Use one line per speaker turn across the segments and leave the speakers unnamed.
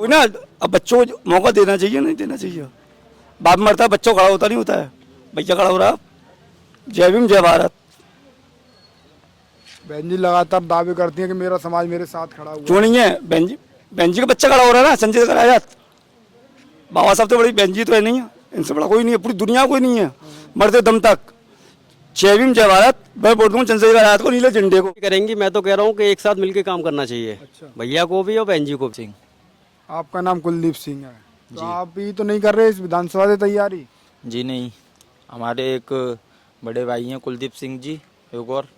कोई ना, अब बच्चों को मौका देना चाहिए, नहीं देना चाहिए। बाप मरता है, बच्चों खड़ा होता नहीं होता है। भैया खड़ा हो रहा। जय भीम जय भारत।
बहन जी लगातार दावे करती हैं कि मेरा समाज मेरे साथ खड़ा हुआ
क्यों नहीं है? बहन जी का बच्चा खड़ा हो रहा है ना, संजय कर आजाद। बाबा साहब तो बड़ी बहन जी तो है नहीं है, इनसे बड़ा कोई नहीं है, पूरी दुनिया कोई नहीं है, मरते दम तक। जय भीम जय भारत। मैं वोट दूंगा चंद्रशेखर आजाद को, नीले झंडे को।
करेंगी। मैं तो कह रहा हूँ कि एक साथ मिलकर काम करना चाहिए।
अच्छा।
भैया को भी और बहन जी को भी।
आपका नाम कुलदीप सिंह है, तो आप ही तो नहीं कर रहे इस विधानसभा की तैयारी?
जी नहीं, हमारे एक बड़े भाई हैं कुलदीप सिंह जी एक और,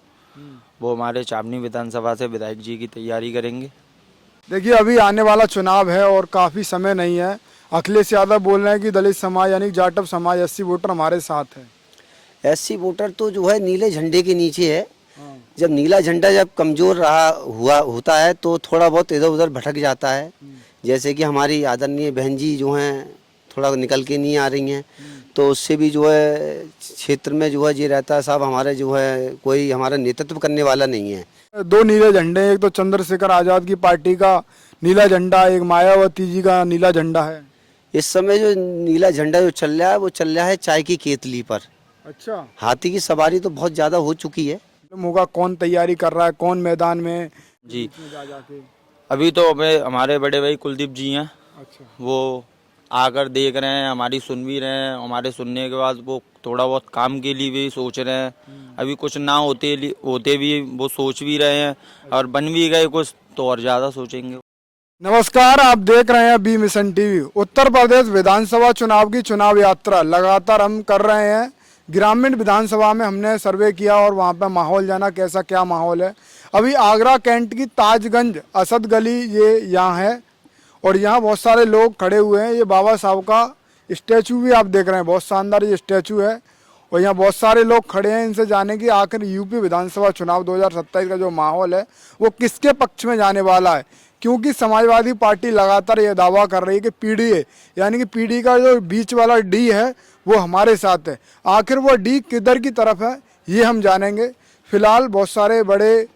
वो हमारे चाबनी विधानसभा से विधायक जी की तैयारी करेंगे।
देखिए अभी आने वाला चुनाव है और काफ़ी समय नहीं है। अखिलेश यादव बोल रहे हैं कि दलित समाज यानी जाटव समाज 80 वोटर हमारे साथ है।
80 वोटर तो जो है नीले झंडे के नीचे है। जब नीला झंडा जब कमज़ोर होता है तो थोड़ा बहुत इधर उधर भटक जाता है। जैसे कि हमारी आदरणीय बहन जी जो हैं थोड़ा निकल के नहीं आ रही हैं, तो उससे भी जो है क्षेत्र में जो है ये रहता है साहब, हमारे जो है कोई हमारा नेतृत्व करने वाला नहीं है।
दो नीले झंडे, एक तो चंद्रशेखर आजाद की पार्टी का नीला झंडा, एक मायावती जी का नीला झंडा है।
इस समय जो नीला झंडा जो चल रहा है वो चल रहा है चाय की केतली पर।
अच्छा।
हाथी की सवारी तो बहुत ज़्यादा हो चुकी है।
होगा कौन तैयारी कर रहा है, कौन मैदान में
जी
जाके?
अभी तो हमें हमारे बड़े भाई कुलदीप जी हैं,
अच्छा।
वो आकर देख रहे हैं, हमारी सुन भी रहे हैं। हमारे सुनने के बाद वो थोड़ा बहुत काम के लिए भी सोच रहे हैं। अभी कुछ ना होते भी वो सोच भी रहे हैं, और बन भी गए कुछ तो और ज़्यादा सोचेंगे।
नमस्कार, आप देख रहे हैं B mission TV. Uttar Pradesh विधानसभा चुनाव की चुनाव यात्रा लगातार हम कर रहे हैं। ग्रामीण विधानसभा में हमने सर्वे किया और वहां पर माहौल जाना कैसा क्या माहौल है। अभी आगरा कैंट की ताजगंज असद गली ये यहाँ है और यहाँ बहुत सारे लोग खड़े हुए हैं। ये बाबा साहब का स्टैचू भी आप देख रहे हैं, बहुत शानदार ये स्टैचू है और यहाँ बहुत सारे लोग खड़े हैं। इनसे जाने की आखिर यूपी विधानसभा चुनाव 2027 का जो माहौल है वो किसके पक्ष में जाने वाला है, क्योंकि समाजवादी पार्टी लगातार ये दावा कर रही है कि पीडीए यानी कि पीडी का जो बीच वाला डी है वो हमारे साथ है। आखिर वो डी किधर की तरफ है ये हम जानेंगे। फिलहाल बहुत सारे बड़े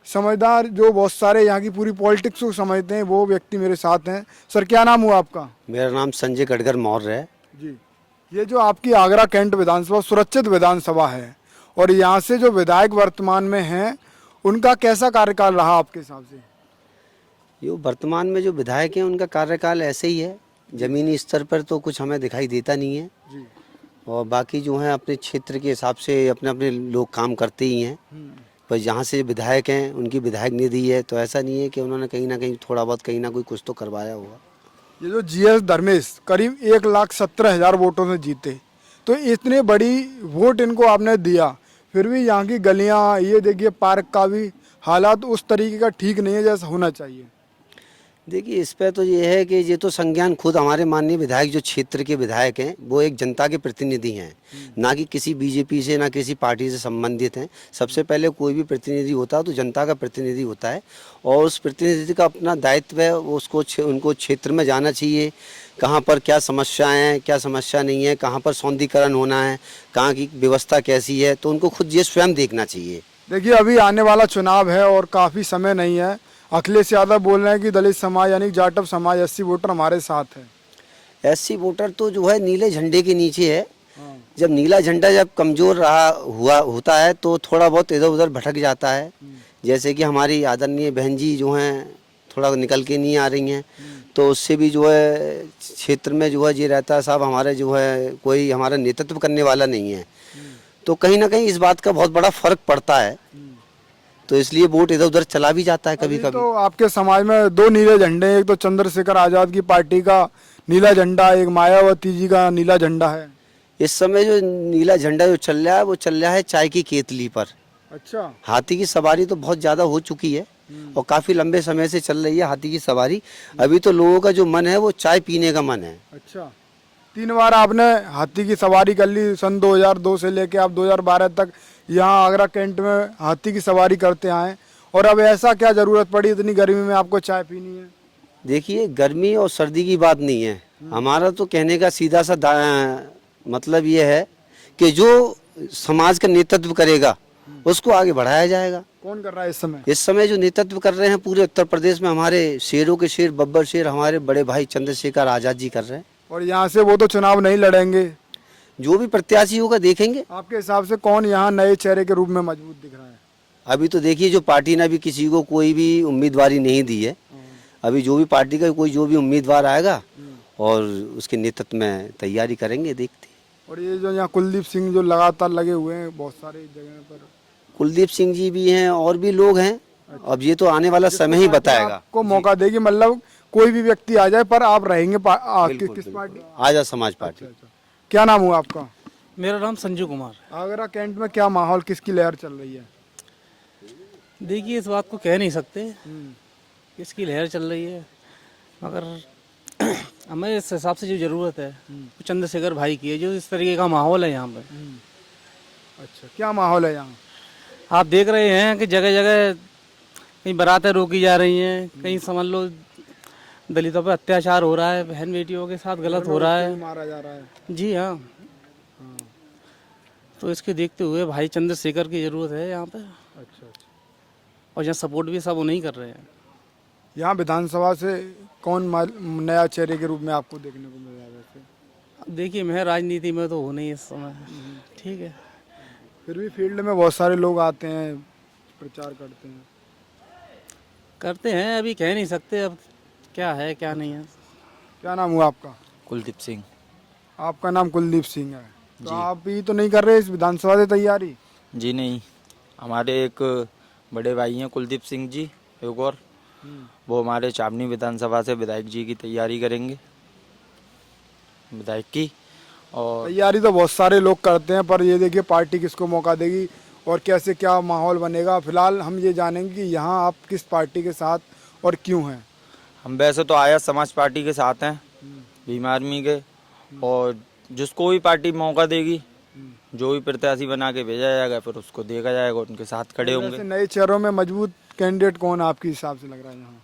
समझदार जो बहुत सारे यहाँ की पूरी पॉलिटिक्स को समझते हैं वो व्यक्ति मेरे साथ हैं। सर क्या नाम हुआ आपका?
मेरा नाम संजय गडगर मौर्य है
जी। ये जो आपकी आगरा कैंट विधानसभा सुरक्षित विधानसभा है और यहाँ से जो विधायक वर्तमान में हैं उनका कैसा कार्यकाल रहा आपके हिसाब से?
ये वर्तमान में जो विधायक हैं उनका कार्यकाल ऐसे ही है, जमीनी स्तर पर तो कुछ हमें दिखाई देता नहीं है
जी।
और बाकी जो है अपने क्षेत्र के हिसाब से अपने अपने लोग काम करते ही हैं। पर जहाँ से विधायक हैं उनकी विधायक निधि है, तो ऐसा नहीं है कि उन्होंने कहीं ना कहीं थोड़ा बहुत कहीं ना कोई कुछ तो करवाया होगा।
ये जो जीएस धर्मेश करीब 1,17,000 वोटों से जीते, तो इतने बड़ी वोट इनको आपने दिया, फिर भी यहाँ की गलियाँ ये देखिए पार्क का भी हालात उस तरीके का ठीक नहीं है जैसा होना चाहिए।
देखिए इस पे तो ये है कि ये तो संज्ञान खुद हमारे माननीय विधायक जो क्षेत्र के विधायक हैं वो एक जनता के प्रतिनिधि हैं, ना कि किसी बीजेपी से ना किसी पार्टी से संबंधित हैं। सबसे पहले कोई भी प्रतिनिधि होता है तो जनता का प्रतिनिधि होता है और उस प्रतिनिधि का अपना दायित्व है, उसको उनको क्षेत्र में जाना चाहिए, कहाँ पर क्या समस्याएं हैं क्या समस्या नहीं है, कहाँ पर सौंदर्यीकरण होना है, कहाँ की व्यवस्था कैसी है, तो उनको खुद ये स्वयं देखना चाहिए।
देखिए अभी आने वाला चुनाव है और काफ़ी समय नहीं है। अखिलेश यादव बोल रहे हैं कि दलित समाज यानी जाटव समाज 80 वोटर हमारे साथ है।
80 वोटर तो जो है नीले झंडे के नीचे है। जब नीला झंडा जब कमज़ोर होता है तो थोड़ा बहुत इधर उधर भटक जाता है। जैसे कि हमारी आदरणीय बहन जी जो हैं थोड़ा निकल के नहीं आ रही हैं, तो उससे भी जो है क्षेत्र में जो है ये रहता है साहब, हमारे जो है कोई हमारा नेतृत्व करने वाला नहीं है, तो कहीं ना कहीं इस बात का बहुत बड़ा फर्क पड़ता है, तो इसलिए वोट इधर उधर चला भी जाता है कभी कभी।
तो आपके समाज में दो नीले झंडे, एक तो चंद्रशेखर आजाद की पार्टी का नीला झंडा, एक मायावती जी का नीला झंडा है।
इस समय जो नीला झंडा जो चल रहा है वो चल रहा है चाय की केतली पर।
अच्छा।
हाथी की सवारी तो बहुत ज्यादा हो चुकी है और काफी लंबे समय से चल रही है हाथी की सवारी। अभी तो लोगों का जो मन है वो चाय पीने का मन है।
अच्छा। 3 बार आपने हाथी की सवारी कर ली, सन 2002 से लेके आप 2012 तक यहाँ आगरा कैंट में हाथी की सवारी करते आए, और अब ऐसा क्या जरूरत पड़ी इतनी गर्मी में आपको चाय पीनी है?
देखिए गर्मी और सर्दी की बात नहीं है, हमारा तो कहने का सीधा सा मतलब ये है कि जो समाज का नेतृत्व करेगा उसको आगे बढ़ाया जाएगा।
कौन कर रहा है इस समय?
इस समय जो नेतृत्व कर रहे हैं पूरे उत्तर प्रदेश में हमारे शेरों के शेर, बब्बर शेर, हमारे बड़े भाई चंद्रशेखर आजाद जी कर रहे हैं।
और यहाँ से वो तो चुनाव नहीं लड़ेंगे,
जो भी प्रत्याशी होगा देखेंगे।
आपके हिसाब से कौन यहाँ नए चेहरे के रूप में मजबूत दिख रहा है?
अभी तो देखिए, जो पार्टी ने अभी किसी को कोई भी उम्मीदवारी नहीं दी है। अभी जो भी पार्टी का कोई जो भी उम्मीदवार आएगा और उसके नेतृत्व में तैयारी करेंगे, देखते हैं।
और ये जो यहाँ कुलदीप सिंह जो लगातार लगे हुए हैं बहुत सारी जगह पर,
कुलदीप सिंह जी भी हैं और भी लोग हैं। अब ये तो आने वाला समय ही बताएगा।
आपको मौका देगी, मतलब कोई भी व्यक्ति आ जाए पर आप रहेंगे किस पार्टी?
आजाद समाज पार्टी।
क्या नाम हुआ आपका?
मेरा नाम संजू कुमार।
आगरा कैंट में क्या माहौल, किसकी लहर चल रही है?
देखिए, इस बात को कह नहीं सकते किसकी लहर चल रही है, मगर हमें इस हिसाब से जो ज़रूरत है वो चंद्रशेखर भाई की है। जो इस तरीके का माहौल है यहाँ पर,
अच्छा, क्या माहौल है यहाँ?
आप देख रहे हैं कि जगह जगह कहीं बारातें रोकी जा रही हैं, कहीं समझ लो दलितों पर अत्याचार हो रहा है, बहन बेटियों के साथ गलत हो रहा है,
मारा जा रहा है।
जी हाँ। तो इसके देखते हुए भाई चंद्रशेखर की ज़रूरत है यहाँ पे।
अच्छा,
और यहाँ सपोर्ट भी सब नहीं कर रहे हैं।
यहाँ विधानसभा से कौन नया चेहरे के रूप में आपको देखने को मिल रहा है वैसे?
अब देखिए, मैं राजनीति में तो हूँ नहीं इस समय, ठीक है।
फिर भी फील्ड में बहुत सारे लोग आते हैं, प्रचार करते हैं।
अभी कह नहीं सकते अब क्या है क्या नहीं है।
क्या नाम हुआ आपका?
कुलदीप सिंह।
आपका नाम कुलदीप सिंह है, तो आप ही तो नहीं कर रहे इस विधानसभा से तैयारी?
जी नहीं, हमारे एक बड़े भाई हैं कुलदीप सिंह जी, एक और वो हमारे चाबनी विधानसभा से विधायक जी की तैयारी करेंगे, विधायक की। और
तैयारी तो बहुत सारे लोग करते हैं, पर ये देखिए पार्टी किसको मौका देगी और कैसे क्या माहौल बनेगा। फिलहाल हम ये जानेंगे कि यहाँ आप किस पार्टी के साथ और क्यों हैं?
हम वैसे तो आजाद समाज पार्टी के साथ हैं, भीम आर्मी के, और जिसको भी पार्टी मौका देगी, जो भी प्रत्याशी बना के भेजा जाएगा, फिर उसको देखा जाएगा, उनके साथ खड़े होंगे।
वैसे नए चेहरों में मजबूत कैंडिडेट कौन आपके हिसाब से लग रहा है यहाँ?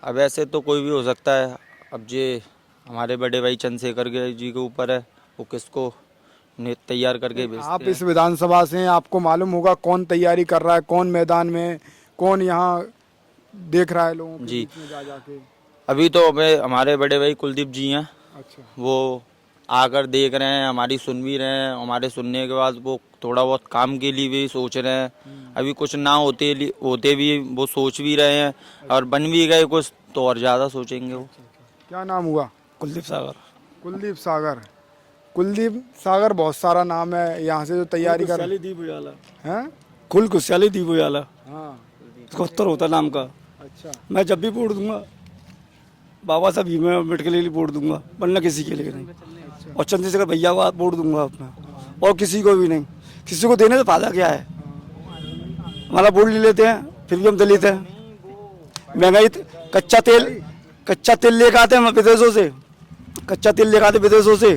अब ऐसे तो कोई भी हो सकता है। अब ये हमारे बड़े भाई चंद्रशेखर जी के ऊपर है, वो किसको तैयार करके भेजते
आप
हैं।
इस विधानसभा से हैं, आपको मालूम होगा कौन तैयारी कर रहा है, कौन मैदान में, कौन यहाँ देख रहा है लोगों के
जी।
बीच में जा जाके?
अभी तो हमें हमारे बड़े भाई कुलदीप जी हैं,
अच्छा,
वो आकर देख रहे हैं, हमारी सुन भी रहे हैं। हमारे सुनने के बाद वो थोड़ा बहुत काम के लिए भी सोच रहे हैं। अभी कुछ ना होते भी वो सोच भी रहे हैं, और बन भी गए कुछ तो और ज़्यादा सोचेंगे वो।
क्या नाम हुआ?
कुलदीप सागर।
कुलदीप सागर। कुलदीप सागर बहुत सारा नाम है यहाँ से जो तैयारी कर
दीप उजाला
हैं।
कुल खुशहाली दीप उजाला,
हाँ,
इसको उत्तर होता नाम का।
अच्छा,
मैं जब भी वोट दूंगा बाबा साहब भीम अम्बेडकर के लिए वोट दूंगा, वरना किसी के लिए नहीं। और चंद्रशेखर भैया को वोट दूंगा अपना, और किसी को भी नहीं। किसी को देने से फायदा क्या है? हमारा वोट ले लेते हैं, फिर भी हम दलित हैं। महंगाई, कच्चा तेल लेकर आते हैं विदेशों से, कच्चा तेल लेकर आते विदेशों से,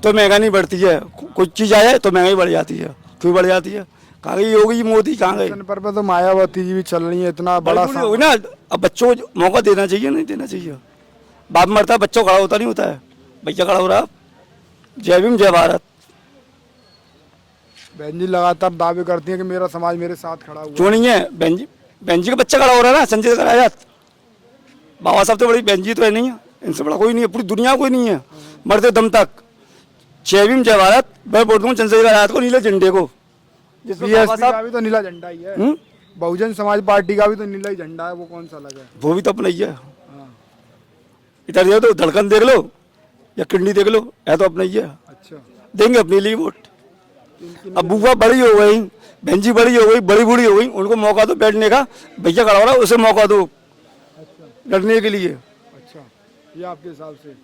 तो महंगाई नहीं बढ़ती है। कुछ चीज़ आ जाए तो महंगाई बढ़ जाती है। क्यों बढ़ जाती है? कहाँ गई योगी मोदी, कहाँ गए?
पर तो मायावती जी भी चल रही है, इतना बड़ा
बड़ी होगी ना। अब बच्चों को मौका देना चाहिए, नहीं देना चाहिए? बाप मरता है, बच्चों खड़ा होता नहीं होता है। भैया खड़ा हो रहा है। जय भीम, जय भारत।
बहन जी लगातार दावे करती हैं कि मेरा समाज मेरे साथ खड़ा हुआ
क्यों नहीं है? बहन जी का बच्चा खड़ा हो रहा है ना, चंद्रशेखर आजाद। बाबा साहब तो बड़ी बहन जी तो है नहीं है, इनसे बड़ा कोई नहीं है, पूरी दुनिया कोई नहीं है। मरते दम तक जय भीम, जय भारत। मैं बोल दूंगा चंद्रशेखर आजाद को, नीले झंडे को।
बीएसपी का भी तो नीला झंडा ही है, बहुजन समाज पार्टी का भी तो नीला ही झंडा है, वो कौन सा लगा है?
वो भी तो अपना ही है। इधर देखो तो धड़कन देख लो या किडनी देख लो, है तो अपना ही है।
अच्छा,
देंगे अपने लिए वोट। अब बुआ बड़ी हो गई, बहन जी बड़ी हो गई, बड़ी बूढ़ी हो गई, उनको मौका दो बैठने का। भैया खड़ा हो रहा है, उसे मौका दो लड़ने के लिए।
अच्छा, ये आपके हिसाब से।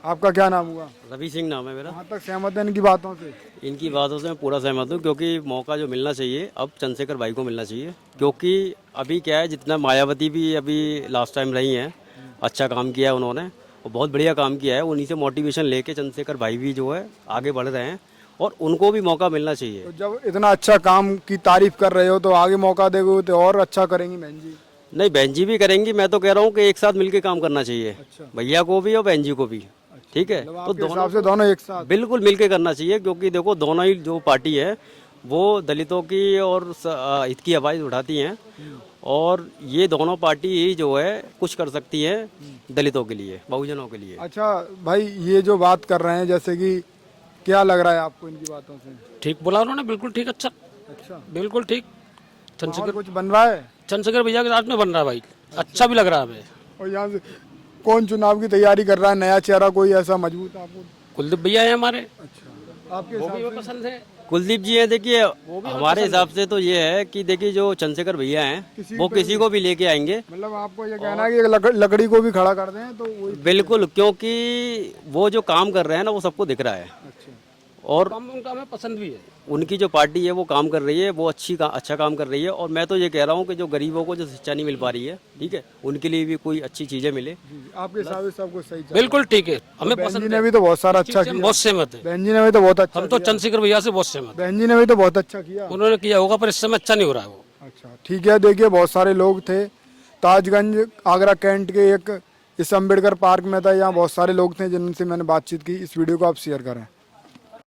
आपका क्या नाम हुआ?
रवि सिंह नाम है मेरा।
वहाँ तक सहमत है इनकी बातों से?
इनकी बातों से मैं पूरा सहमत हूँ, क्योंकि मौका जो मिलना चाहिए अब चंद्रशेखर भाई को मिलना चाहिए। क्योंकि अभी क्या है, जितना मायावती भी अभी लास्ट टाइम रही हैं, अच्छा काम किया है उन्होंने, और बहुत बढ़िया काम किया है। उन्हीं से मोटिवेशन लेके चंद्रशेखर भाई भी जो है आगे बढ़ रहे हैं, और उनको भी मौका मिलना चाहिए।
तो जब इतना अच्छा काम की तारीफ कर रहे हो तो आगे मौका देगो तो और अच्छा करेंगी बहन जी?
नहीं, बहन जी भी करेंगी। मैं तो कह रहा हूँ कि एक साथ मिलके काम करना चाहिए।
अच्छा।
भैया को भी और बहन जी को भी। ठीक है,
मतलब
तो
आपके हिसाब से दोनों एक साथ?
बिल्कुल मिलके करना चाहिए, क्योंकि देखो दोनों ही जो पार्टी है वो दलितों की और हित की आवाज़ उठाती हैं, और ये दोनों पार्टी ही जो है कुछ कर सकती है दलितों के लिए, बहुजनों के लिए।
अच्छा भाई, ये जो बात कर रहे हैं, जैसे कि क्या लग रहा है आपको इनकी बातों से?
ठीक बोला उन्होंने, बिल्कुल ठीक। अच्छा,
अच्छा,
बिल्कुल ठीक।
माहौल
चंद्रशेखर
कुछ बन रहा है?
चंद्रशेखर भैया के साथ में बन रहा है भाई, अच्छा भी लग रहा है हमें।
और यहाँ से कौन चुनाव की तैयारी कर रहा है? नया चेहरा कोई ऐसा मजबूत आपको?
कुलदीप भैया है हमारे,
अच्छा, आपके
वो भी
हिसाब
हमें
से?
पसंद है।
कुलदीप जी हैं, देखिए हमारे हिसाब से तो ये है कि देखिए जो चंद्रशेखर भैया हैं वो किसी को भी लेके आएंगे,
मतलब आपको ये कहना है कि लकड़ी को भी खड़ा कर दें तो वही?
बिल्कुल, क्योंकि वो जो काम कर रहे हैं ना वो सबको दिख रहा है,
अच्छा,
और
काम उनका हमें पसंद भी है।
उनकी जो पार्टी है वो काम कर रही है, वो अच्छा काम कर रही है। और मैं तो ये कह रहा हूँ कि जो गरीबों को जो शिक्षा नहीं मिल पा रही है, ठीक है, उनके लिए भी कोई अच्छी चीज़ें मिले।
आपके हिसाब से सब कुछ सही चल रहा है?
बिल्कुल ठीक है, हमें
बहन जी
पसंद
ने
है।
भी तो बहुत सारा अच्छा
हम
किया।
बहुत सहमत है,
बहन जी ने भी तो बहुत अच्छा
हम तो
किया।
चंद्रशेखर भैया से बहुत सहमत
बहन जी ने भी तो बहुत अच्छा किया।
हैं। उन्होंने किया होगा पर इस समय अच्छा नहीं हो रहा है वो।
अच्छा, ठीक है। देखिए, बहुत सारे लोग थे ताजगंज आगरा कैंट के एक इस अम्बेडकर पार्क में था, यहाँ बहुत सारे लोग थे जिनसे मैंने बातचीत की। इस वीडियो को आप शेयर करें।